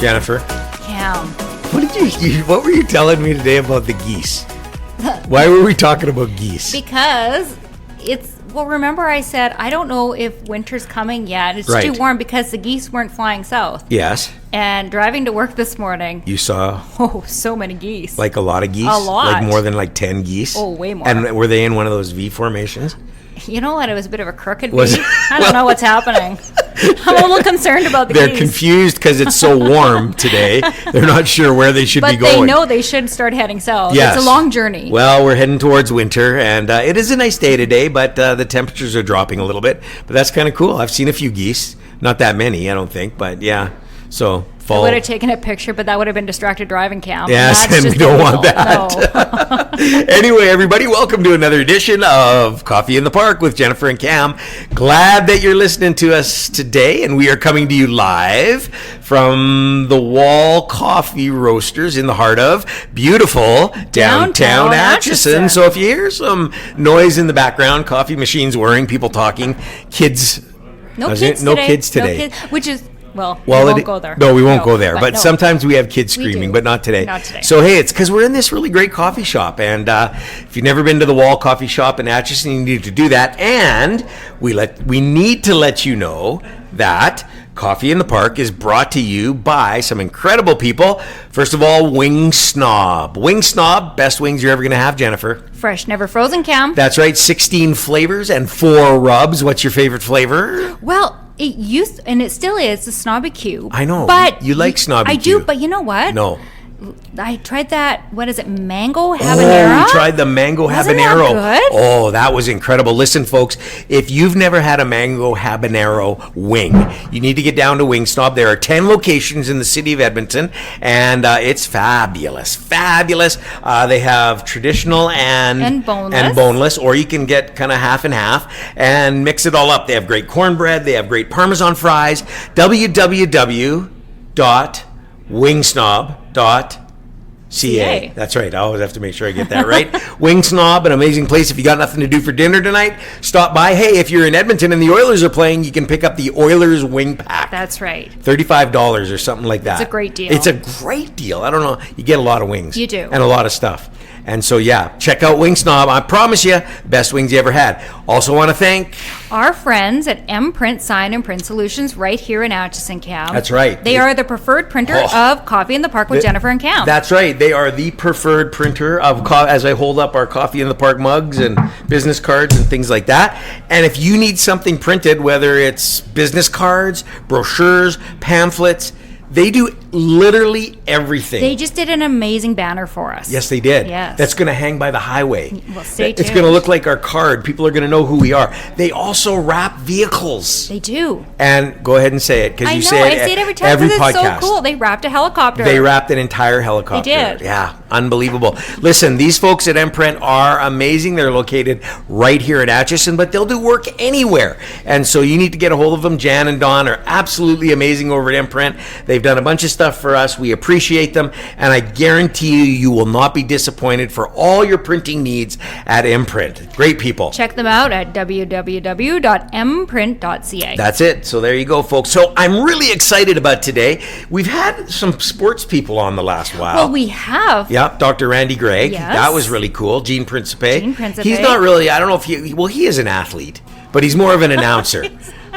Jennifer. Cam. What were you telling me today about the geese? Why were we talking about geese? Because remember I said, I don't know if winter's coming yet. It's too warm because the geese weren't flying south. Yes. And driving to work this morning. You saw? Oh, so many geese. Like a lot of geese? A lot. Like more than like 10 geese? Oh, way more. And were they in one of those V formations? You know what? It was a bit of a crooked V. I don't know what's happening. I'm a little concerned about the geese. They're confused because it's so warm today. They're not sure where they should be going. But they know they should start heading south. Yes. It's a long journey. Well, we're heading towards winter, and it is a nice day today, but the temperatures are dropping a little bit. But that's kind of cool. I've seen a few geese. Not that many, I don't think, but yeah. So fall. I would have taken a picture, but that would have been distracted driving, Cam. Yes, and we don't want that. No. Anyway, everybody, welcome to another edition of Coffee in the Park with Jennifer and Cam. Glad that you're listening to us today, and we are coming to you live from the Wall Coffee Roasters in the heart of beautiful downtown Atchison. So if you hear some noise in the background, coffee machines whirring, people talking, kids. No kids today. No kids today. Which is... Well, we won't go there. No, we won't go there. But sometimes we have kids screaming, but not today. Not today. So, hey, it's because we're in this really great coffee shop. And if you've never been to the Wall Coffee Shop in Atchison, you need to do that. And we need to let you know that Coffee in the Park is brought to you by some incredible people. First of all, Wing Snob. Wing Snob, best wings you're ever going to have, Jennifer. Fresh, never frozen, Cam. That's right, 16 flavors and 4 rubs. What's your favorite flavor? Well, it used, and it still is, the Snobby Cube. I know. But you like Snobby Cube. I do, but you know what? No. I tried that, what is it, mango habanero? Oh, you tried the mango Wasn't habanero. That good? Oh, that was incredible. Listen, folks, if you've never had a mango habanero wing, you need to get down to Wing Snob. There are 10 locations in the city of Edmonton, and it's fabulous. Fabulous. They have traditional and boneless, or you can get kind of half and half and mix it all up. They have great cornbread. They have great Parmesan fries. www.wingsnob.ca. That's right. I always have to make sure I get that right. Wing Snob, an amazing place. If you got nothing to do for dinner tonight, stop by. Hey, if you're in Edmonton and the Oilers are playing, you can pick up the Oilers wing pack. That's right. $35 or something like that. It's a great deal. It's a great deal. I don't know. You get a lot of wings. You do. And a lot of stuff. And so, yeah, check out Wing Snob. I promise you, best wings you ever had. Also want to thank our friends at M-Print Sign and Print Solutions right here in Atchison, Cam. That's right. They are the preferred printer of Coffee in the Park with Jennifer and Cam. That's right. They are the preferred printer of as I hold up our Coffee in the Park mugs and business cards and things like that. And if you need something printed, whether it's business cards, brochures, pamphlets, they do literally everything. They just did an amazing banner for us. Yes, they did. Yes. That's going to hang by the highway. Well, stay tuned. It's going to look like our card. People are going to know who we are. They also wrap vehicles. They do. And go ahead and say it, because you say it. I say it every time because it's so cool. They wrapped a helicopter. They wrapped an entire helicopter. They did. Yeah, unbelievable. Listen, these folks at M-Print are amazing. They're located right here in Atchison, but they'll do work anywhere. And so you need to get a hold of them. Jan and Don are absolutely amazing over at M-Print. They've done a bunch of stuff for us. We appreciate them, and I guarantee you will not be disappointed for all your printing needs at M-Print. Great people. Check them out at www.mprint.ca. That's it. So there you go, folks. So I'm really excited about today. We've had some sports people on the last while. Well, we have. Yeah, Dr. Randy Gregg. Yes. That was really cool. Gene Principe. He's not really, I don't know if he is an athlete, but he's more of an announcer.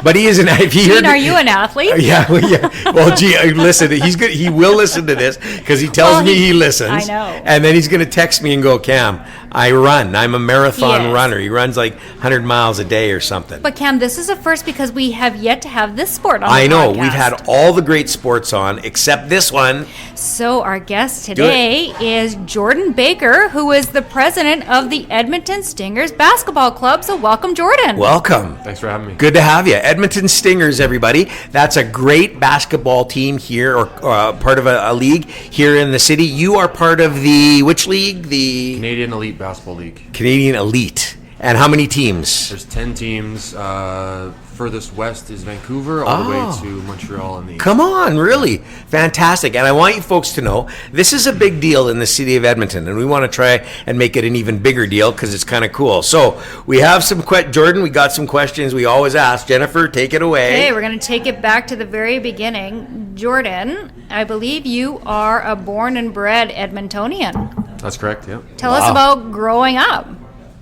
But he is an. Gene, are you an athlete? Yeah, yeah. Well, Gene, listen. He's good. He will listen to this because he tells me he listens. I know. And then he's going to text me and go, Cam, I run. I'm a marathon runner. He runs like 100 miles a day or something. But Cam, this is a first because we have yet to have this sport on. I know. Podcast. We've had all the great sports on except this one. So our guest today is Jordan Baker, who is the president of the Edmonton Stingers basketball club. So welcome, Jordan. Welcome. Thanks for having me. Good to have you. Edmonton Stingers, everybody. That's a great basketball team here, or part of a league here in the city. You are part of the, which league? The Canadian Elite Basketball League. Canadian Elite. And how many teams? There's 10 teams. Furthest west is Vancouver, all the way to Montreal and the east. Come on, really? Fantastic. And I want you folks to know, this is a big deal in the city of Edmonton, and we want to try and make it an even bigger deal because it's kind of cool. So we have some Jordan, we got some questions we always ask. Jennifer, take it away. Okay, we're going to take it back to the very beginning. Jordan, I believe you are a born and bred Edmontonian. That's correct, yeah. Tell us about growing up.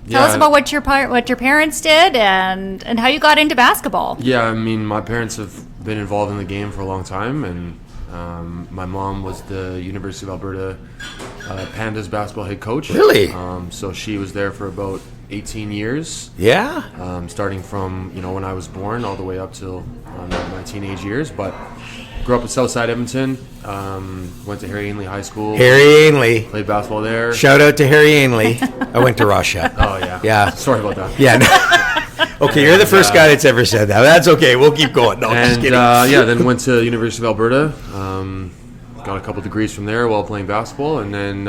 Tell us Yeah. about what your parents did and how you got into basketball. Yeah, I mean, my parents have been involved in the game for a long time, and my mom was the University of Alberta Pandas basketball head coach. Really? So she was there for about 18 years. Yeah? Starting from, when I was born all the way up till my teenage years. But grew up in Southside Edmonton, went to Harry Ainlay High School. Harry Ainlay. Played basketball there. Shout out to Harry Ainlay. I went to Russia. Oh, yeah. Yeah. Sorry about that. Yeah. No. Okay, you're the first guy that's ever said that. That's okay. We'll keep going. No, just And kidding. then went to University of Alberta. Got a couple degrees from there while playing basketball, and then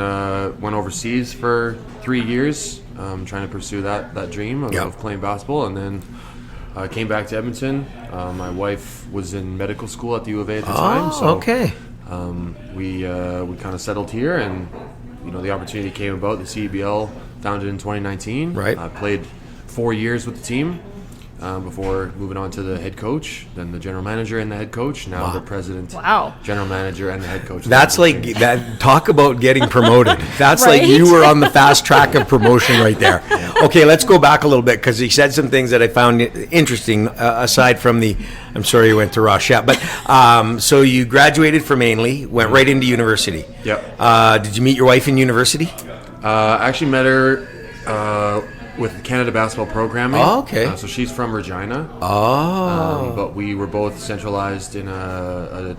went overseas for 3 years, trying to pursue that dream of playing basketball, and then came back to Edmonton. My wife was in medical school at the U of A at the time, so okay. we kind of settled here, and the opportunity came about. The CEBL founded in 2019. Right. I played 4 years with the team before moving on to the head coach, then the general manager and the head coach, now the president, general manager, and the head coach. That's like that. Talk about getting promoted. That's Right? like you were on the fast track of promotion right there. Okay, let's go back a little bit because he said some things that I found interesting. Aside from I'm sorry you went to Russia, but so you graduated from Ainlay, went right into university. Yep. Did you meet your wife in university? I actually met her with Canada basketball programming. Oh, okay. So she's from Regina. Oh. But we were both centralized in it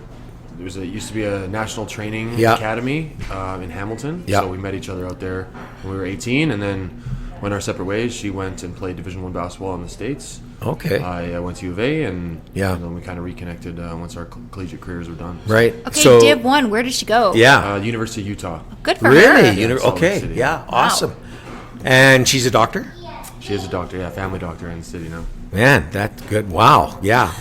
used to be a national training academy in Hamilton. Yeah. So we met each other out there when we were 18, and then went our separate ways. She went and played Division I basketball in the States. Okay. I went to U of A, and then we kind of reconnected once our collegiate careers were done. Right. Okay, So, Div 1, where did she go? Yeah. University of Utah. Good for Really? her. Salt Lake Okay. City. Yeah. Awesome. And she's a doctor? She is a doctor, family doctor in the city now. Man, that's good. Wow. Yeah.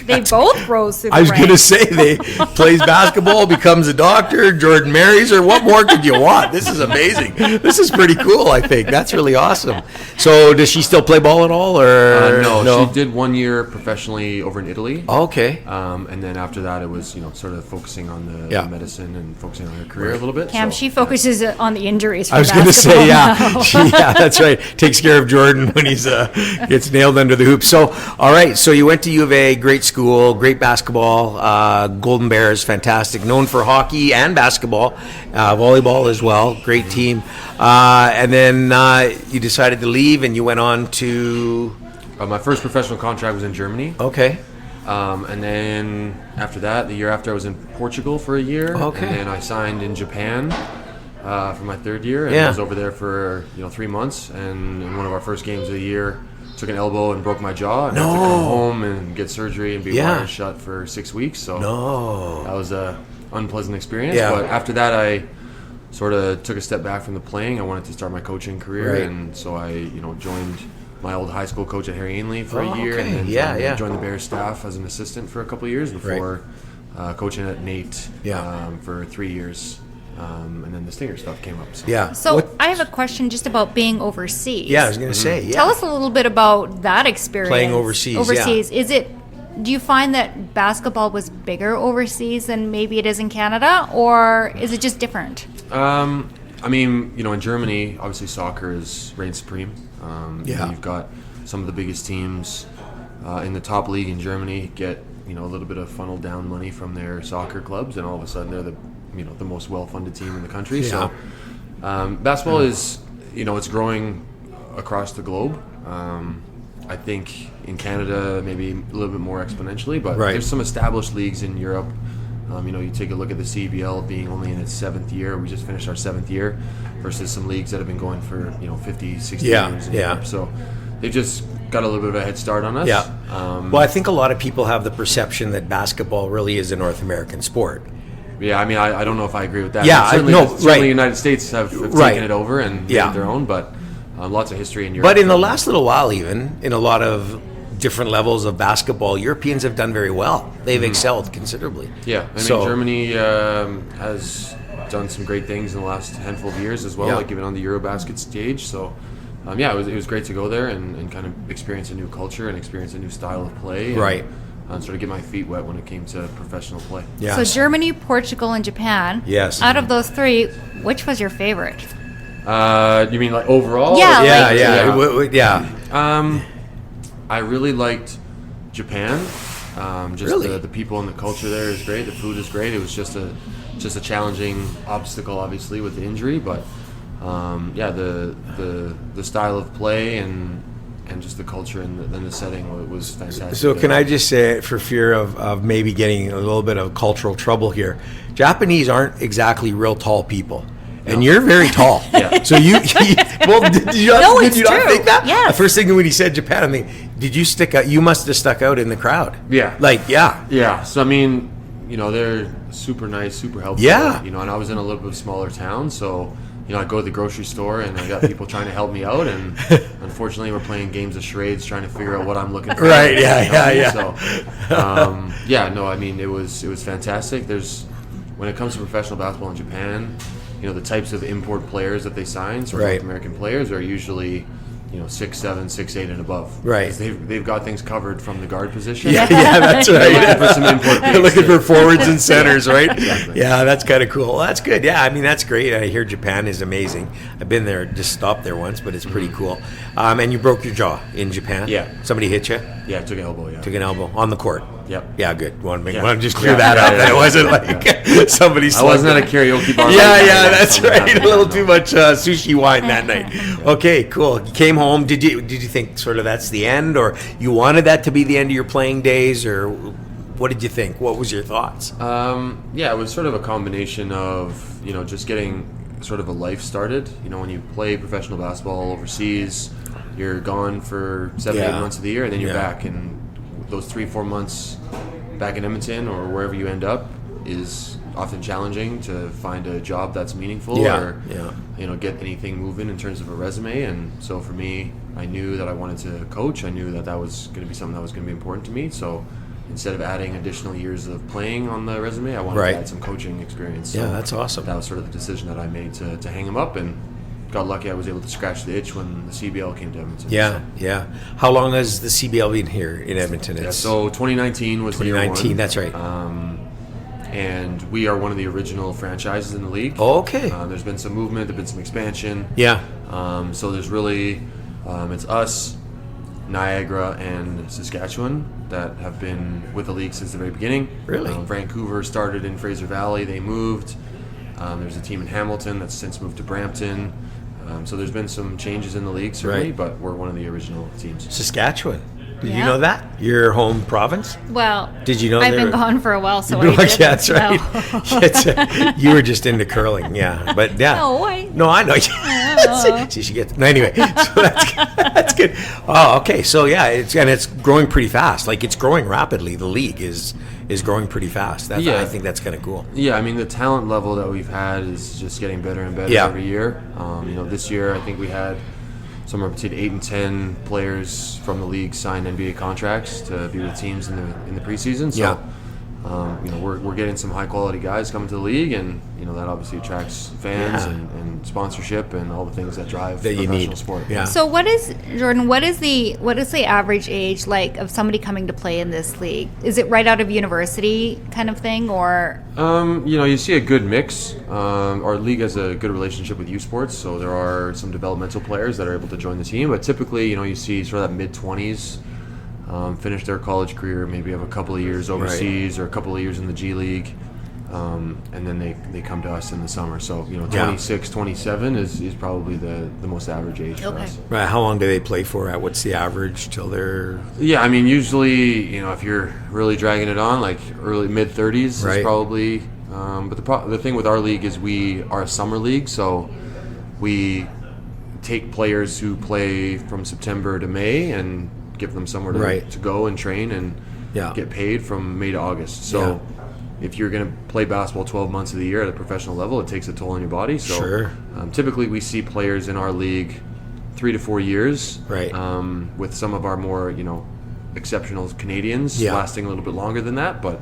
They both rose through the I was going to ranks. say they plays basketball, becomes a doctor, Jordan marries her. What more could you want? This is amazing. This is pretty cool, I think. That's really awesome. So does she still play ball at all? Or No, she did 1 year professionally over in Italy. Okay. And then after that, it was, sort of focusing on the medicine and focusing on her career a little bit. Cam, so, she focuses on the injuries for I was going to basketball say, now. yeah, that's right. Takes care of Jordan when he's gets nailed under the hoop. So, all right. So you went to U of A, great school, great basketball, Golden Bears, fantastic, known for hockey and basketball, volleyball as well, great team. And then you decided to leave, and you went on to. my first professional contract was in Germany. Okay. And then after that, the year after, I was in Portugal for a year. Okay. And then I signed in Japan for my third year. And I was over there for 3 months. And in one of our first games of the year, took an elbow and broke my jaw. And I had to come home and get surgery and be wired shut for 6 weeks. So that was a unpleasant experience. Yeah. But after that, I sort of took a step back from the playing. I wanted to start my coaching career. Right. And so I, joined my old high school coach at Harry Ainlay for a year. Okay. And then joined the Bears staff as an assistant for a couple of years before coaching at NAIT for 3 years. And then the Stinger stuff came up. So. So I have a question just about being overseas. Yeah, I was going to say. Yeah. Tell us a little bit about that experience. Playing overseas, do you find that basketball was bigger overseas than maybe it is in Canada, or is it just different? I mean, in Germany, obviously soccer reigns supreme. You've got some of the biggest teams in the top league in Germany get a little bit of funneled down money from their soccer clubs, and all of a sudden they're the most well-funded team in the country. Yeah. So basketball is it's growing across the globe. I think in Canada maybe a little bit more exponentially, but there's some established leagues in Europe. You take a look at the CEBL being only in its 7th year. We just finished our 7th year versus some leagues that have been going for 50, 60 years in Europe. So they've just got a little bit of a head start on us. Yeah. Well, I think a lot of people have the perception that basketball really is a North American sport. Yeah, I mean, I don't know if I agree with that. Yeah, certainly, no, certainly right. the United States have Right. taken it over and made it their own, but lots of history in Europe. But in the last little while, even in a lot of different levels of basketball, Europeans have done very well. They've excelled considerably. Yeah, I mean, Germany has done some great things in the last handful of years as well, like even on the Eurobasket stage. So, it was great to go there and kind of experience a new culture and experience a new style of play. And sort of get my feet wet when it came to professional play. Yeah. So Germany, Portugal, and Japan. Yes. Out of those three, which was your favorite? You mean like overall? Yeah. Yeah. I really liked Japan. Really? The people and the culture there is great. The food is great. It was just a challenging obstacle, obviously, with the injury, but the style of play and just the culture and the setting was fantastic. So can I just say, for fear of maybe getting a little bit of cultural trouble here, Japanese aren't exactly real tall people. And you're very tall. So you well, did you not think that? Yes. The first thing when he said Japan, I mean, did you stick out? You must have stuck out in the crowd. Yeah. Yeah. So I mean, they're super nice, super helpful. Yeah. And I was in a little bit of a smaller town, so I go to the grocery store and I got people trying to help me out, and unfortunately we're playing games of charades trying to figure out what I'm looking for. Right. Yeah. So, I mean, it was fantastic. When it comes to professional basketball in Japan, the types of import players that they sign, so North American players, are usually 6'7", 6'8", and above. Right. They've got things covered from the guard position. Yeah, that's right. They're looking for some import They're looking for forwards and centers, right? Exactly. Yeah, that's kind of cool. Well, that's good. Yeah, I mean, that's great. I hear Japan is amazing. I've been there, just stopped there once, but it's pretty cool. And you broke your jaw in Japan? Yeah. Somebody hit you? Yeah, I took an elbow, Took an elbow on the court? Yep. Yeah, good. Want to just clear that up. That it wasn't like somebody. I wasn't at a karaoke bar. Yeah, that's right. A little too much sushi wine that night. Okay, cool. You came home. Did you think sort of that's the end, or you wanted that to be the end of your playing days, or what did you think? What was your thoughts? It was sort of a combination of just getting sort of a life started. When you play professional basketball overseas, you're gone for 7-8 months of the year, and then you're back, and those 3-4 months back in Edmonton or wherever you end up is often challenging to find a job that's meaningful or get anything moving in terms of a resume. And so for me, I knew that I wanted to coach. I knew that was going to be something that was going to be important to me. So instead of adding additional years of playing on the resume, I wanted to add some coaching experience. So that's awesome. That was sort of the decision that I made to hang him up, and got lucky I was able to scratch the itch when the CEBL came to Edmonton. Yeah. How long has the CEBL been here in Edmonton? So 2019 was 2019, year one. That's right. And we are one of the original franchises in the league. Oh, okay. There's been some movement, there's been some expansion. Yeah. So there's really, it's us, Niagara, and Saskatchewan that have been with the league since the very beginning. Really? Vancouver started in Fraser Valley, they moved. There's a team in Hamilton that's since moved to Brampton. So there's been some changes in the league, certainly, but we're one of the original teams. Saskatchewan. Did you know that? Your home province? Well, did you know I've been gone for a while, so I didn't. Yeah, that's right. You were just into curling, but No, I know. See, she gets. No, anyway, so that's good. Oh, okay. So it's growing pretty fast. Like, it's growing rapidly. The league is growing pretty fast. I think that's kind of cool. Yeah, I mean, the talent level that we've had is just getting better and better every year. This year I think we had somewhere between 8 and 10 players from the league sign NBA contracts to be with teams in the preseason. So, we're getting some high quality guys coming to the league, and that obviously attracts fans and sponsorship and all the things that drive professional sport. Yeah. So what is the average age like of somebody coming to play in this league? Is it right out of university kind of thing, or? You see a good mix. Our league has a good relationship with U Sports, so there are some developmental players that are able to join the team. But typically, you see sort of that mid-20s. Finish their college career, maybe have a couple of years overseas or a couple of years in the G League, and then they come to us in the summer. So 26, 27 is probably the most average age for us. Right. How long do they play for? What's the average till they're? Yeah, I mean, usually if you're really dragging it on, like early mid-30s is probably. But the thing with our league is we are a summer league, so we take players who play from September to May and give them somewhere to go and train and get paid from May to August. So if you're going to play basketball 12 months of the year at a professional level, it takes a toll on your body. So typically we see players in our league 3 to 4 years. Right. With some of our more, exceptional Canadians lasting a little bit longer than that. But,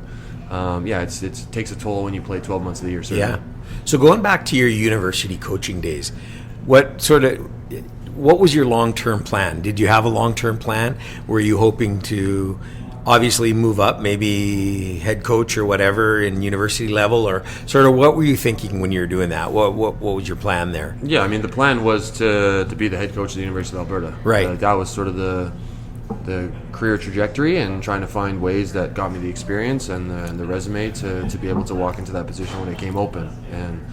it takes a toll when you play 12 months of the year, certainly. Yeah. So going back to your university coaching days, what was your long-term plan? Did you have a long-term plan? Were you hoping to obviously move up, maybe head coach or whatever in university level, or sort of what were you thinking when you were doing that? What was your plan there? Yeah, I mean, the plan was to be the head coach of the University of Alberta. Right. That was sort of the career trajectory, and trying to find ways that got me the experience and the resume to be able to walk into that position when it came open. And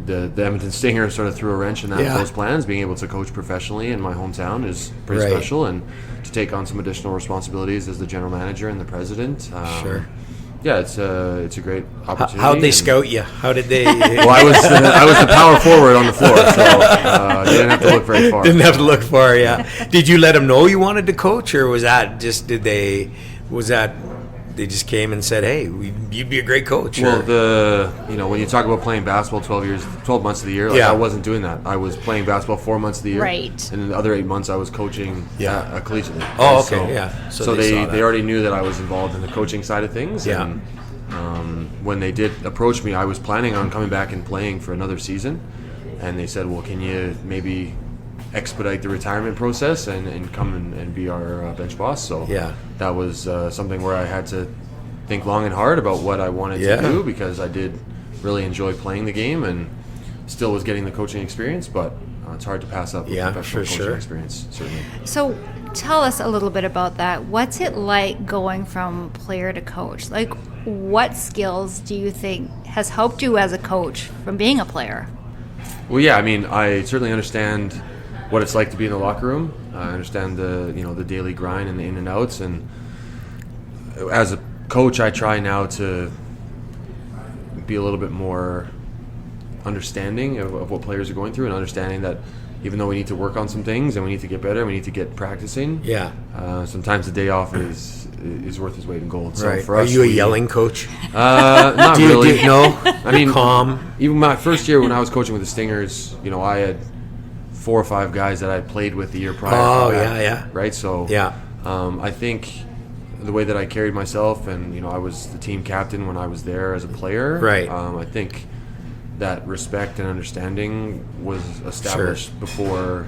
the Edmonton Stingers sort of threw a wrench in those plans. Being able to coach professionally in my hometown is pretty special, and to take on some additional responsibilities as the general manager and the president. Sure. Yeah, it's a great opportunity. How'd they scout you? How did they? Well, I was the power forward on the floor, so didn't have to look very far. Didn't have to look far. Yeah. Did you let them know you wanted to coach, or was that just they just came and said, "Hey, you'd be a great coach"? Well, when you talk about playing basketball 12 months of the year, I wasn't doing that. I was playing basketball 4 months of the year, right? And the other 8 months I was coaching collegiately. Oh, okay, So they already knew that I was involved in the coaching side of things. Yeah. And when they did approach me, I was planning on coming back and playing for another season, and they said, "Well, can you maybe expedite the retirement process and come and be our bench boss?" So that was something where I had to think long and hard about what I wanted to do, because I did really enjoy playing the game and still was getting the coaching experience, but it's hard to pass up professional coaching experience, certainly. So tell us a little bit about that. What's it like going from player to coach? Like, what skills do you think has helped you as a coach from being a player? Well, yeah, I mean, I certainly understand what it's like to be in the locker room. I understand the daily grind and the in and outs, and as a coach, I try now to be a little bit more understanding of what players are going through, and understanding that even though we need to work on some things and we need to get better, we need to get practicing. Sometimes the day off is worth its weight in gold. So right. for us, are you a yelling coach? Not really. No. I mean, calm. Even my first year when I was coaching with the Stingers, I had 4 or 5 guys that I played with the year prior. Oh, yeah. Right? So I think the way that I carried myself, and, I was the team captain when I was there as a player. Right. I think that respect and understanding was established before,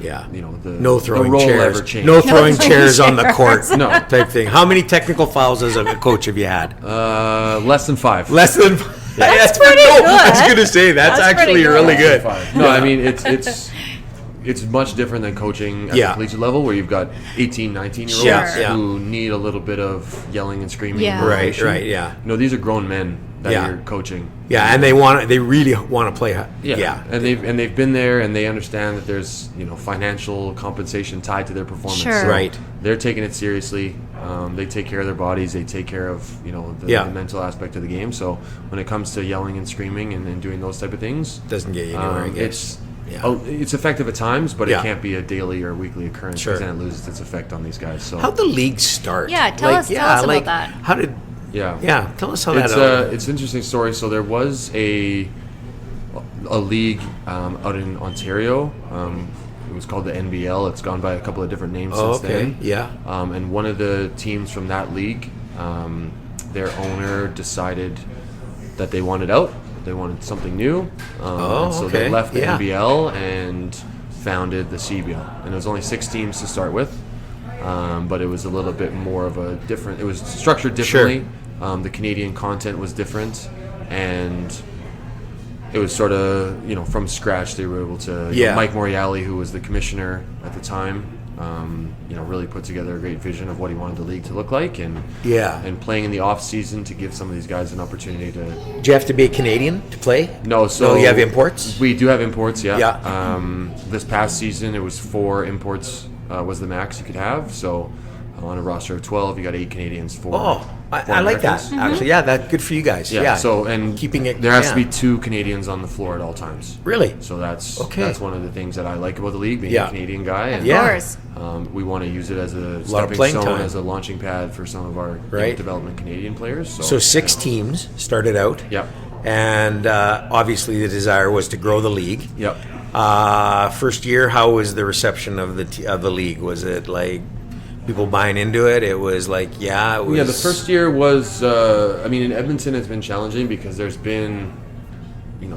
no throwing the role chairs. ever changed. No throwing chairs on the court. No. Type thing. How many technical fouls as a coach have you had? Less than 5. Less than 5. That's pretty good. I was going to say, that's actually really good. No, I mean, it's much different than coaching at the collegiate level, where you've got 18, 19-year-olds who need a little bit of yelling and screaming. Yeah. Right, These are grown men that you're coaching. Yeah, and they really want to play. And they've been there, and they understand that there's financial compensation tied to their performance. Sure. So right. They're taking it seriously. They take care of their bodies. They take care of the mental aspect of the game. So when it comes to yelling and screaming and doing those type of things, doesn't get you anywhere. I guess. It's effective at times, but it can't be a daily or weekly occurrence, because then it loses its effect on these guys. So how'd the league start? Yeah, tell us about that. How did? Yeah, tell us how it's an interesting story. So there was a league out in Ontario. It was called the NBL. It's gone by a couple of different names since then. Yeah. And one of the teams from that league, their owner decided that they wanted out. They wanted something new. So they left the NBL and founded the CEBL. And it was only 6 teams to start with, but it was a little bit more of a different. It was structured differently. The Canadian content was different, and it was sort of from scratch. They were able to. Mike Moriali, who was the commissioner at the time, really put together a great vision of what he wanted the league to look like, and playing in the off season to give some of these guys an opportunity to. Do you have to be a Canadian to play? No, so you have imports. We do have imports. This past season, it was 4 imports was the max you could have. So on a roster of 12, you got 8 Canadians. I like that. Mm-hmm. Actually, that good for you guys. So and keeping it. There has to be 2 Canadians on the floor at all times. Really? So that's one of the things that I like about the league, being a Canadian guy. And, of course. We want to use it as a stepping stone, time. as a launching pad for some of our development Canadian players. So 6 teams started out. Yep. and obviously the desire was to grow the league. Yep. First year, how was the reception of the league? Was it like people buying into it? It was like, yeah, it was... Yeah, the first year was, in Edmonton it's been challenging because there's been,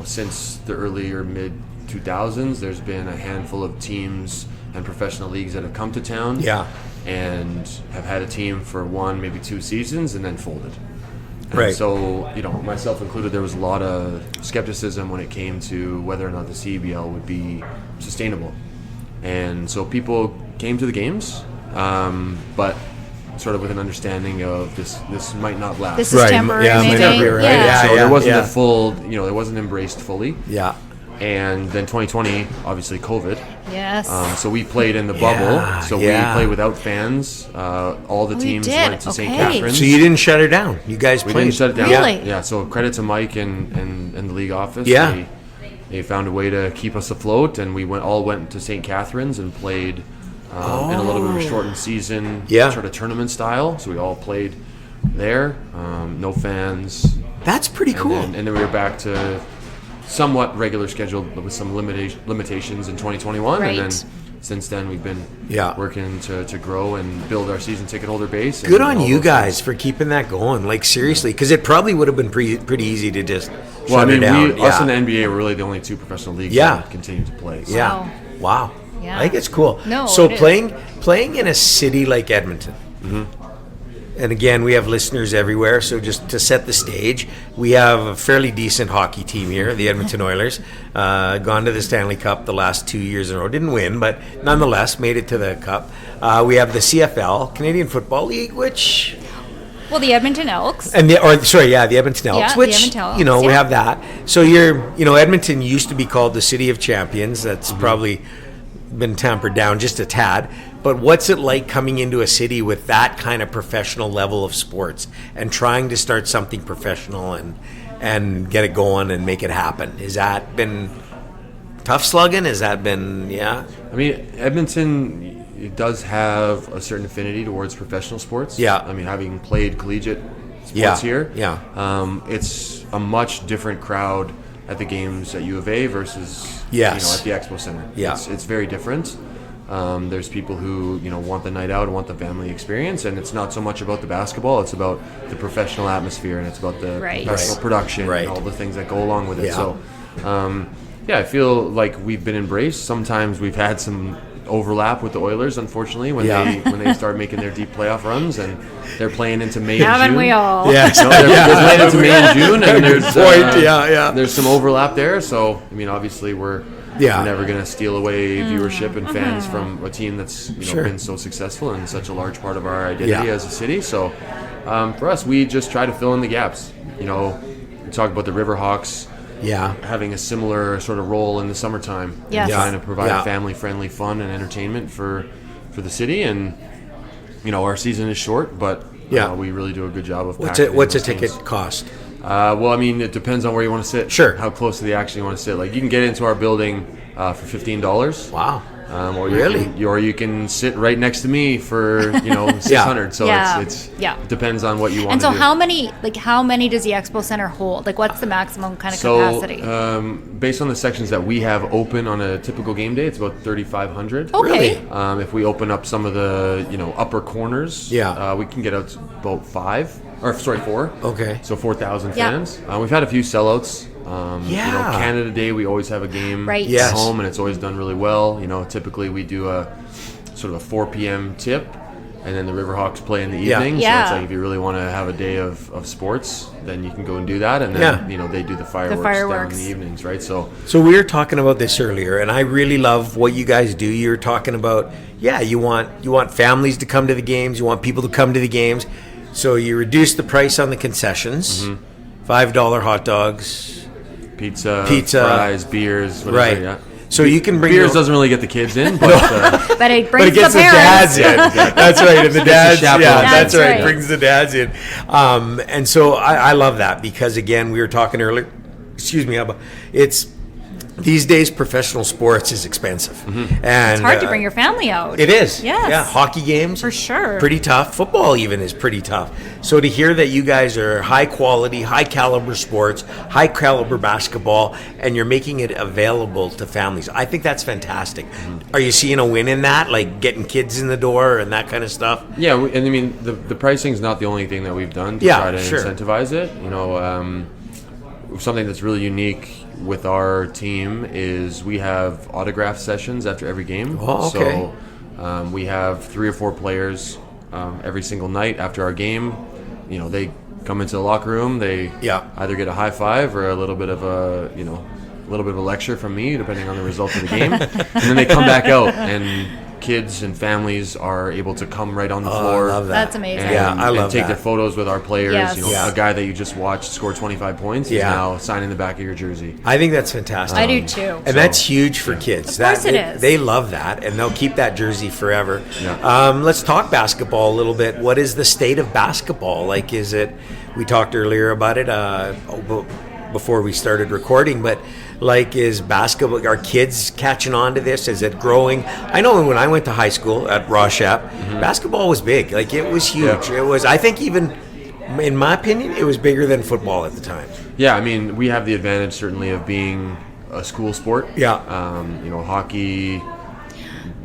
since the early or mid 2000s, there's been a handful of teams and professional leagues that have come to town. Yeah. And have had a team for 1, maybe 2 seasons and then folded. And right. So, myself included, there was a lot of skepticism when it came to whether or not the CEBL would be sustainable. And so people came to the games, but sort of with an understanding of this might not last. This is temporary, maybe. Temporary, right? Yeah. So there wasn't a full, it wasn't embraced fully. Yeah. And then 2020, obviously COVID. Yes. So we played in the bubble. So we played without fans. All the teams went to St. Catharines. So you didn't shut it down. You guys played. We didn't shut it down. Really? Yeah. So credit to Mike and the league office. Yeah. They found a way to keep us afloat, and we went to St. Catharines and played in a little bit of a shortened season, sort of tournament style. So we all played there. No fans. That's pretty cool. And then we were back to somewhat regular schedule with some limitations in 2021, right. and then since then we've been working to grow and build our season ticket holder base. Good on you guys for keeping that going. Like, seriously, because it probably would have been pretty easy to just shut it down. Us and the NBA were really the only 2 professional leagues that continue to play. So. Yeah. Wow. Yeah. I think it's cool. No, so it playing in a city like Edmonton. Mm-hmm. And again, we have listeners everywhere, so just to set the stage, we have a fairly decent hockey team here, the Edmonton Oilers. Gone to the Stanley Cup the last 2 years in a row. Didn't win, but nonetheless made it to the Cup. We have the CFL, Canadian Football League, which... Well, the Edmonton Elks. The Edmonton Elks, Yeah, which, the Edmonton Elks, we have that. So Edmonton used to be called the City of Champions. That's probably been tampered down just a tad. But what's it like coming into a city with that kind of professional level of sports and trying to start something professional and get it going and make it happen? Has that been tough slugging? Has that been, Edmonton, it does have a certain affinity towards professional sports. Yeah. Having played collegiate sports here. Yeah. It's a much different crowd at the games at U of A versus, at the Expo Center. Yeah. It's very different. There's people who want the night out and want the family experience, and it's not so much about the basketball, it's about the professional atmosphere, and it's about the professional production and all the things that go along with it. So I feel like we've been embraced. Sometimes we've had some overlap with the Oilers, unfortunately, when they start making their deep playoff runs, and they're playing into May and June. Haven't we all? Yeah, they're playing into May and June, and there's some overlap there. So obviously we're never going to steal away viewership and fans from a team that's been so successful and such a large part of our identity as a city. So for us, we just try to fill in the gaps. We talk about the Riverhawks having a similar sort of role in the summertime. Yes. Trying to provide family-friendly fun and entertainment for the city. And, our season is short, but we really do a good job of What's a ticket cost? It depends on where you want to sit. Sure. How close to the action you want to sit. Like, you can get into our building for $15. Wow. Or you can sit right next to me for $600. So it depends on what you want. And so to do. how many does the Expo Center hold? Like, what's the maximum kind of capacity? Based on the sections that we have open on a typical game day, it's about 3,500. Okay. Really? If we open up some of the upper corners, we can get out to about 4. Okay. So 4,000 fans. We've had a few sellouts. Canada Day, we always have a game Yes. at home, and it's always done really well. Typically we do a sort of a 4 p.m. tip, and then the Riverhawks play in the evening. So it's like, if you really want to have a day of sports, then you can go and do that, and then they do the fireworks down in the evenings, right? So we were talking about this earlier, and I really love what you guys do. You're talking about you want families to come to the games, you want people to come to the games, so you reduce the price on the concessions, $5 hot dogs. Pizza, fries, beers, whatever. Right. So you can bring beers doesn't really get the kids in, but it brings gets the dads in. That's right, and the dads, that's right. Brings the dads in. And so I love that because again, we were talking earlier. Excuse me, it's these days professional sports is expensive, and It's hard to bring your family out. It is. Yes. Yeah. Hockey games. For sure. Pretty tough. Football even is pretty tough. So to hear that you guys are high quality, high caliber sports, high caliber basketball, and you're making it available to families, I think that's fantastic. Are you seeing a win in that? Like getting kids in the door and that kind of stuff? Yeah, and I mean, the pricing is not the only thing that we've done to try to incentivize it. You know, something that's really unique with our team is we have autograph sessions after every game. Oh, okay. So we have 3 or 4 players every single night after our game. You know, they come into the locker room. They either get a high five or a little bit of a lecture from me, depending on the result of the game. And then they come back out, and kids and families are able to come right on the floor. I love that. That's amazing. And take their photos with our players. Yes. You know, a guy that you just watched score 25 points is now signing the back of your jersey. I think that's fantastic. I do too. And that's huge for kids. Of course it is. They love that, and they'll keep that jersey forever. Yeah. Let's talk basketball a little bit. What is the state of basketball? Like, is it, we talked earlier about it before we started recording, but like, is basketball, are kids catching on to this? Is it growing? I know when I went to high school at Rochap, basketball was big. Like, it was huge. It was, I think, even in my opinion, it was bigger than football at the time. Yeah, I mean, we have the advantage certainly of being a school sport. Yeah. You know, hockey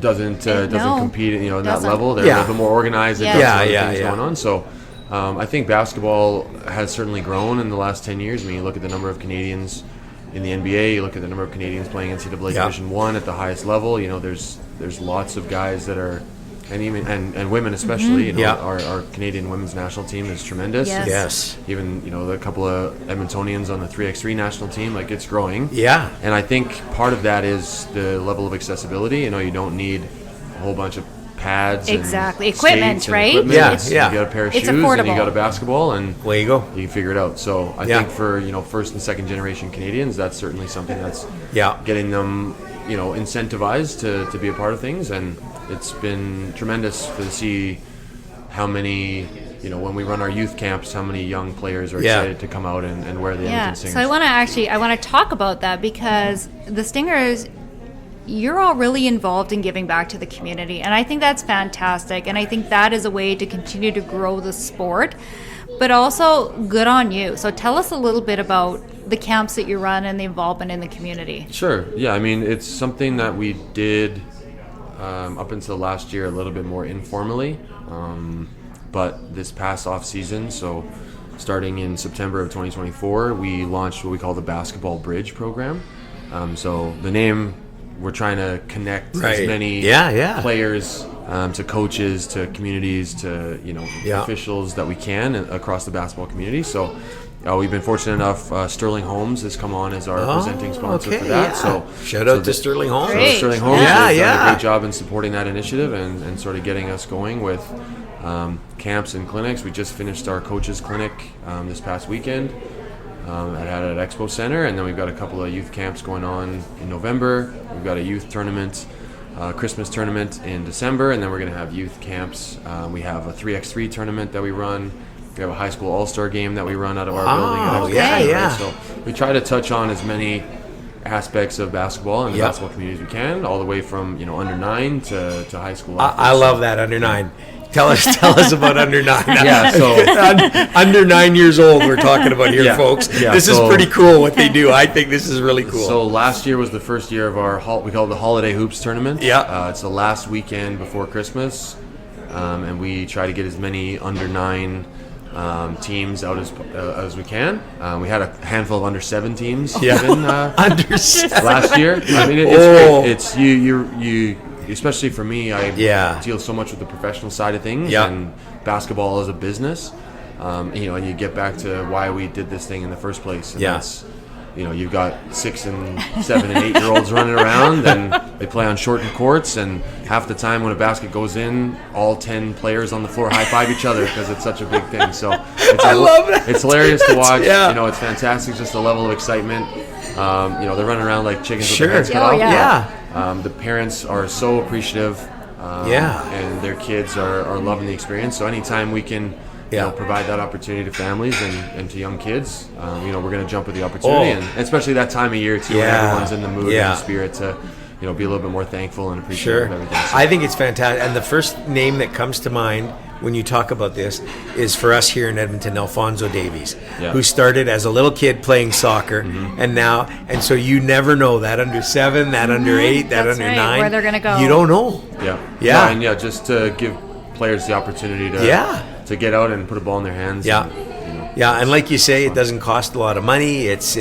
doesn't compete at that level. They're a little bit more organized. Things going on. So I think basketball has certainly grown in the last 10 years. I mean, you look at the number of Canadians in the NBA, you look at the number of Canadians playing NCAA Division I at the highest level. You know, there's lots of guys that are, and women especially. You know, our Canadian women's national team is tremendous. Yes. Even a couple of Edmontonians on the 3x3 national team, like, it's growing. Yeah. And I think part of that is the level of accessibility. You know, you don't need a whole bunch of pads equipment, right? You got a pair of shoes affordable. and you got a basketball, and there you go. You can figure it out. So I think for first and second generation Canadians, that's certainly something that's getting them incentivized to be a part of things, and it's been tremendous to see how many when we run our youth camps, how many young players are excited to come out and wear the Edmonton Stingers. So I want to talk about that, because the Stingers, you're all really involved in giving back to the community, and I think that's fantastic, and I think that is a way to continue to grow the sport, but also good on you. So tell us a little bit about the camps that you run and the involvement in the community. Sure. Yeah, I mean, it's something that we did up until last year a little bit more informally, but this past off season, so starting in September of 2024, we launched what we call the Basketball Bridge program. So the name, we're trying to connect as many players to coaches, to communities, to officials that we can across the basketball community. So we've been fortunate enough. Sterling Homes has come on as our presenting sponsor for that. So shout out to Sterling Homes. So Sterling Homes has done a great job in supporting that initiative and sort of getting us going with camps and clinics. We just finished our coaches clinic this past weekend. At Expo Center, and then we've got a couple of youth camps going on in November. We've got a youth tournament, Christmas tournament in December, and then we're going to have youth camps. We have a 3x3 tournament that we run. We have a high school all-star game that we run out of our building. So we try to touch on as many aspects of basketball and the basketball community as we can, all the way from under 9 to high school. I love that, under 9. Tell us about under 9. So under 9 years old, we're talking about here, folks. This is pretty cool what they do. I think this is really cool. So last year was the first year of our we call it the Holiday Hoops Tournament. It's the last weekend before Christmas, and we try to get as many under 9 teams out as we can. We had a handful of under 7 teams even under 7 last year. I mean, it's you. Especially for me, I deal so much with the professional side of things and basketball as a business. And you get back to why we did this thing in the first place. And that's, you've got 6 and 7 and 8 year olds running around, and they play on shortened courts. And half the time when a basket goes in, all 10 players on the floor high five each other because it's such a big thing. So I love that. It's hilarious to watch. It's fantastic. Just the level of excitement. They're running around like chickens with their heads cut off. The parents are so appreciative, and their kids are loving the experience. So anytime we can provide that opportunity to families and to young kids, we're going to jump at the opportunity, and especially that time of year too, when everyone's in the mood and the spirit to be a little bit more thankful and appreciative of everything. So. I think it's fantastic. And the first name that comes to mind when you talk about this is, for us here in Edmonton, Alfonso Davies, who started as a little kid playing soccer, and so you never know that under 7, that under 8, that under 9, where they're going to go. You don't know. And just to give players the opportunity to get out and put a ball in their hands. And like you say, it doesn't cost a lot of money. It's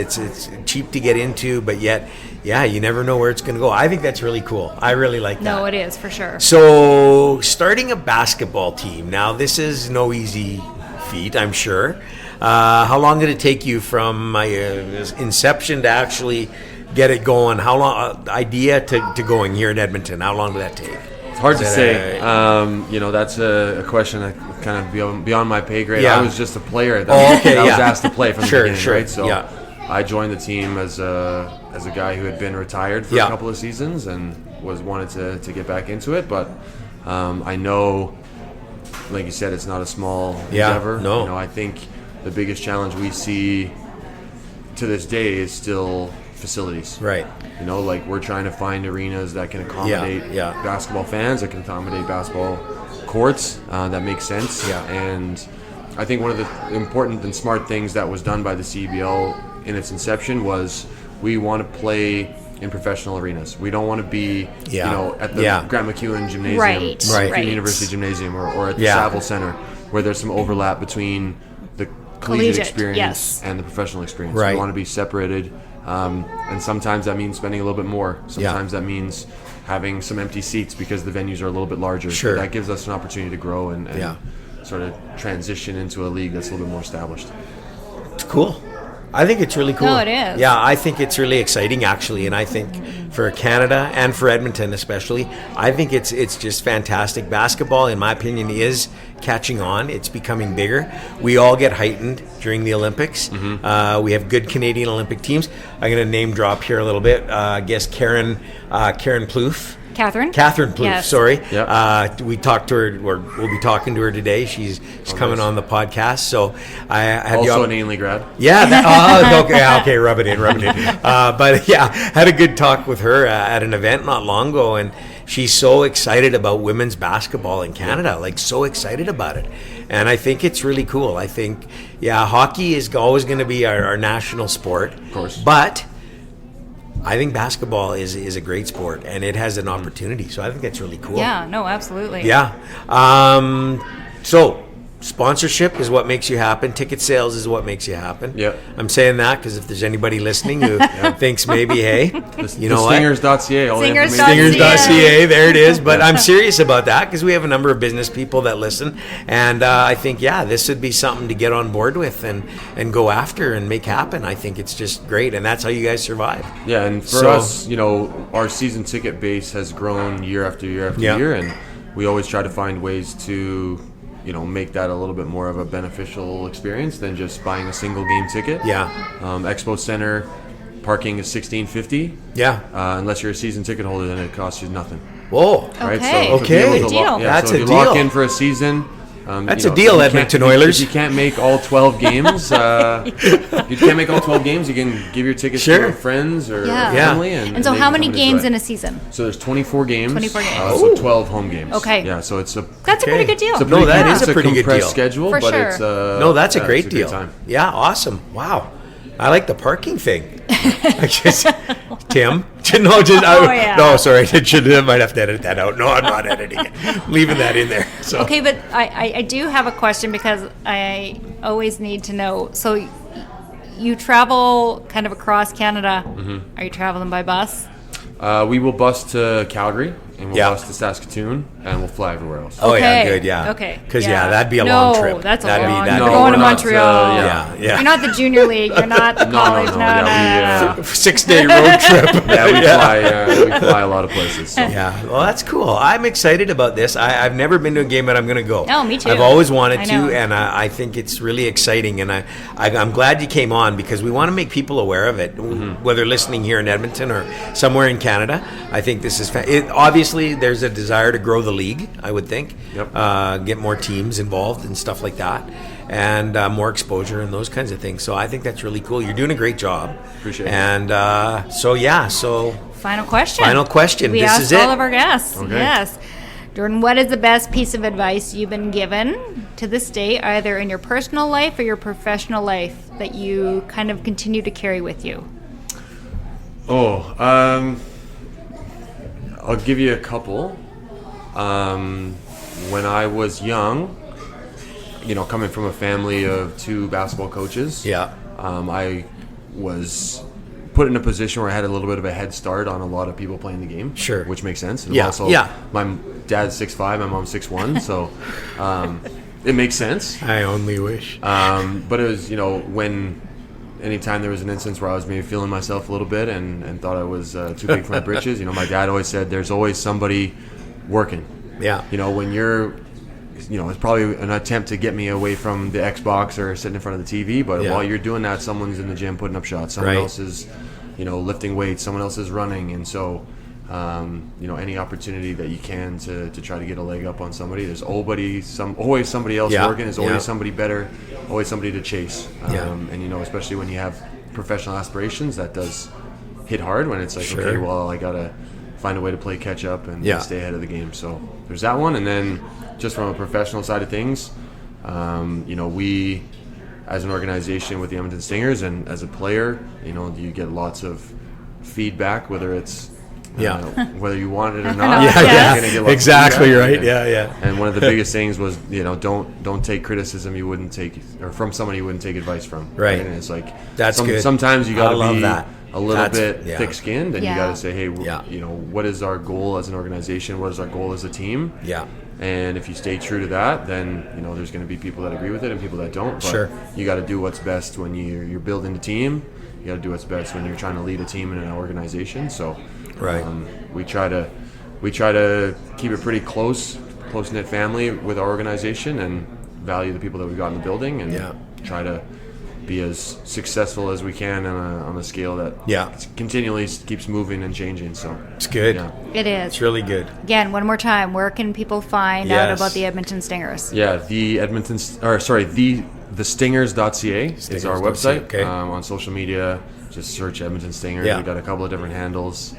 cheap to get into, but yet, you never know where it's going to go. I think that's really cool. I really like that. No, it is, for sure. So, starting a basketball team. Now, this is no easy feat, I'm sure. How long did it take you from inception to actually get it going? How long, idea to going here in Edmonton? How long did that take? It's hard to say. That's a question that kind of beyond my pay grade. I was just a player that was asked to play from the beginning, right? So I joined the team as a guy who had been retired for a couple of seasons and wanted to get back into it. But I know, like you said, it's not a small endeavor. No. I think the biggest challenge we see to this day is still facilities. Right. We're trying to find arenas that can accommodate basketball fans, that can accommodate basketball courts, that make sense. And I think one of the important and smart things that was done by the CEBL in its inception was we want to play in professional arenas. We don't want to be, at the Grant MacEwan Gymnasium, University Gymnasium, or at the CEBL Center, where there's some overlap between the collegiate experience and the professional experience. We want to be separated, and sometimes that means spending a little bit more. Sometimes that means having some empty seats because the venues are a little bit larger. Sure. That gives us an opportunity to grow and sort of transition into a league that's a little bit more established. It's cool. I think it's really cool. No, it is. Yeah, I think it's really exciting, actually, and I think for Canada and for Edmonton especially, I think it's just fantastic. Basketball, in my opinion, is catching on. It's becoming bigger. We all get heightened during the Olympics. We have good Canadian Olympic teams. I'm going to name drop here a little bit. I guess Karen Plouffe. Catherine Plouffe, sorry. Yep. We talked to her, or we'll be talking to her today. She's coming on the podcast. So I had also an Ainlay grad. Yeah. Okay. Rub it in. But had a good talk with her at an event not long ago, and she's so excited about women's basketball in Canada, so excited about it. And I think it's really cool. I think, hockey is always going to be our national sport. Of course. But I think basketball is a great sport, and it has an opportunity. So I think that's really cool. Yeah, no, absolutely. Yeah. So sponsorship is what makes you happen. Ticket sales is what makes you happen. Yep. I'm saying that because if there's anybody listening who thinks maybe, hey, you know what? Stingers.ca. Stingers.ca, there it is. But I'm serious about that because we have a number of business people that listen. And I think, this would be something to get on board with and go after and make happen. I think it's just great. And that's how you guys survive. Yeah, and for us, our season ticket base has grown year after year after year. And we always try to find ways to make that a little bit more of a beneficial experience than just buying a single game ticket. Expo Center parking is $16.50. Unless you're a season ticket holder, then it costs you nothing. Whoa. Right? Okay. Good deal. That's so if you lock in for a season. That's a deal, Edmonton Oilers. If you can't make all 12 games, you can give your tickets to your friends or family. And so how many games in a season? So there's 24 games. 24 games. So 12 home games. Okay. Yeah, so that's a pretty good deal. That is a pretty good deal. Schedule, for but sure. It's that's a great deal. Time. Yeah, awesome. Wow. I like the parking thing. Tim? No, sorry. I might have to edit that out. No, I'm not editing it. I'm leaving that in there. So. Okay, but I do have a question because I always need to know. So you travel kind of across Canada. Are you traveling by bus? We will bus to Calgary, and we'll bus to Saskatoon, and we'll fly everywhere else. Oh, yeah, good, Okay. Because, that'd be a long trip. No, that's that'd long. Be You're going to Montreal. You're not the junior league. You're not the college. No. 6-day road trip. We fly a lot of places. So. Yeah, well, that's cool. I'm excited about this. I've never been to a game, but I'm going to go. Oh, me too. I've always wanted to, and I think it's really exciting. And I'm glad you came on because we want to make people aware of it, whether listening here in Edmonton or somewhere in Canada. I think this is obviously obviously there's a desire to grow the league, I would think. Yep. Get more teams involved and stuff like that, and more exposure and those kinds of things. So I think that's really cool. You're doing a great job. Appreciate it. And so Final question. Final question. We This asked is it. all of our guests. Okay. Yes. Jordan, what is the best piece of advice you've been given to this day, either in your personal life or your professional life, that you kind of continue to carry with you? I'll give you a couple. When I was young, coming from a family of 2 basketball coaches, I was put in a position where I had a little bit of a head start on a lot of people playing the game. Sure. Which makes sense. And Yeah. also, Yeah. my dad's 6'5", my mom's 6'1", so it makes sense. I only wish. But it was, anytime there was an instance where I was maybe feeling myself a little bit and thought I was too big for my britches, my dad always said there's always somebody working. Yeah. When you're, it's probably an attempt to get me away from the Xbox or sitting in front of the TV, but while you're doing that, someone's in the gym putting up shots. Someone else is, lifting weights. Someone else is running. And so, any opportunity that you can to try to get a leg up on somebody, there's always somebody else working. There's always somebody better, always somebody to chase. And, especially when you have professional aspirations, that does hit hard when it's like, okay, well, I got to find a way to play catch up and stay ahead of the game. So there's that one. And then just from a professional side of things, we, as an organization with the Edmonton Stingers and as a player, you get lots of feedback, whether it's whether you want it or not. You're gonna get lots Exactly of right. feedback. And one of the biggest things was, don't take criticism you wouldn't take, or from somebody you wouldn't take advice from. Right. And it's like That's good. Sometimes you got to be that. a little That's- bit thick-skinned, and you got to say, hey, Yeah. what is our goal as an organization? What is our goal as a team? Yeah. And if you stay true to that, then there's going to be people that agree with it and people that don't. But you got to do what's best when you're building a team. You got to do what's best when you're trying to lead a team in an organization. So, we try to keep it pretty close-knit family with our organization and value the people that we've got in the building and try to be as successful as we can on a scale that continually keeps moving and changing. So it's good. It is. It's really good. Again, one more time, where can people find out about the Edmonton Stingers? thestingers.ca is our website. Okay. On social media, just search Edmonton Stingers. We've got a couple of different handles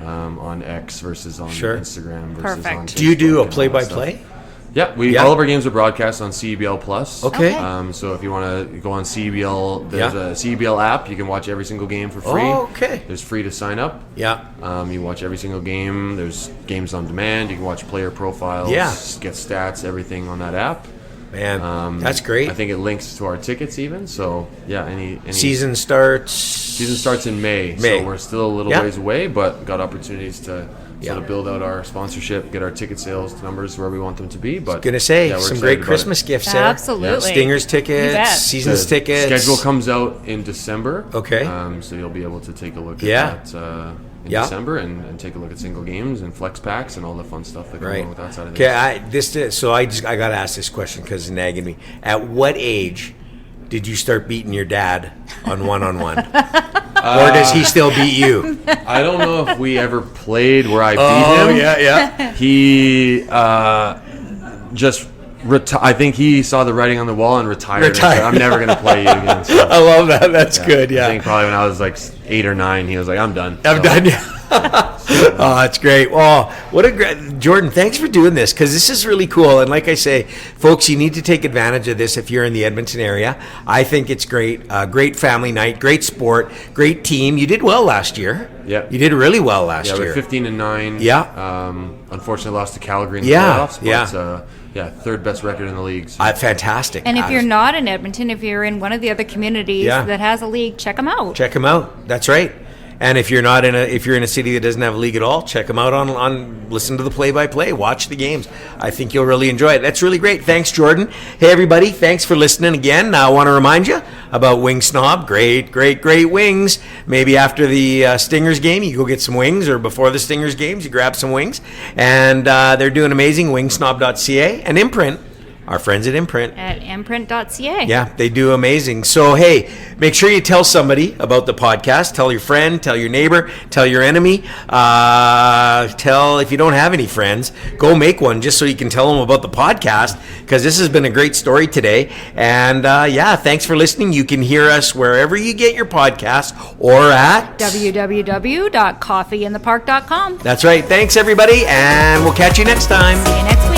on X versus on Instagram versus on Facebook. Do you do a and all that play-by-play? stuff. Yeah, all of our games are broadcast on CEBL Plus. Okay. So if you want to go on CEBL, there's a CEBL app. You can watch every single game for free. Oh, okay. There's free to sign up. Yeah. You watch every single game. There's games on demand. You can watch player profiles. Get stats, everything on that app. Man, that's great. I think it links to our tickets even. So any season starts. Season starts in May. So we're still a little ways away, but got opportunities to sort of build out our sponsorship, get our ticket sales numbers where we want them to be. But gonna say some great Christmas gifts there. Absolutely. Stingers tickets, seasons tickets. Schedule comes out in December. Okay. So you'll be able to take a look at that in December and take a look at single games and flex packs and all the fun stuff that goes on with that side of things. Okay, I got to ask this question because it's nagging me. At what age did you start beating your dad on one-on-one? Or does he still beat you? I don't know if we ever played where I beat him. Yeah. He just I think he saw the writing on the wall and retired. And said, I'm never going to play you again. So, I love that. That's good. Yeah. I think probably when I was like 8 or 9, he was like, I'm done. I'm done. Yeah. Oh, that's great. Well, what a great Jordan. Thanks for doing this because this is really cool. And like I say, folks, you need to take advantage of this if you're in the Edmonton area. I think it's great. Great family night, great sport, great team. You did well last year. Yeah, you did really well last year. Yeah, we're 15-9. Yeah. Unfortunately, lost to Calgary in the playoffs. But, third best record in the league. So. Fantastic. And if you're not in Edmonton, if you're in one of the other communities that has a league, check them out. Check them out. That's right. And if you're in a city that doesn't have a league at all, check them out on listen to the play-by-play, watch the games. I think you'll really enjoy it. That's really great. Thanks, Jordan. Hey, everybody. Thanks for listening again. I want to remind you about Wing Snob. Great wings. Maybe after the Stingers game, you go get some wings, or before the Stingers games, you grab some wings. And they're doing amazing. Wingsnob.ca, an imprint Our friends at Imprint. At imprint.ca. Yeah, they do amazing. So, hey, make sure you tell somebody about the podcast. Tell your friend, tell your neighbor, tell your enemy. Tell, if you don't have any friends, go make one just so you can tell them about the podcast, because this has been a great story today. And yeah, thanks for listening. You can hear us wherever you get your podcast or at www.coffeeinthepark.com. That's right. Thanks, everybody, and we'll catch you next time. See you next week.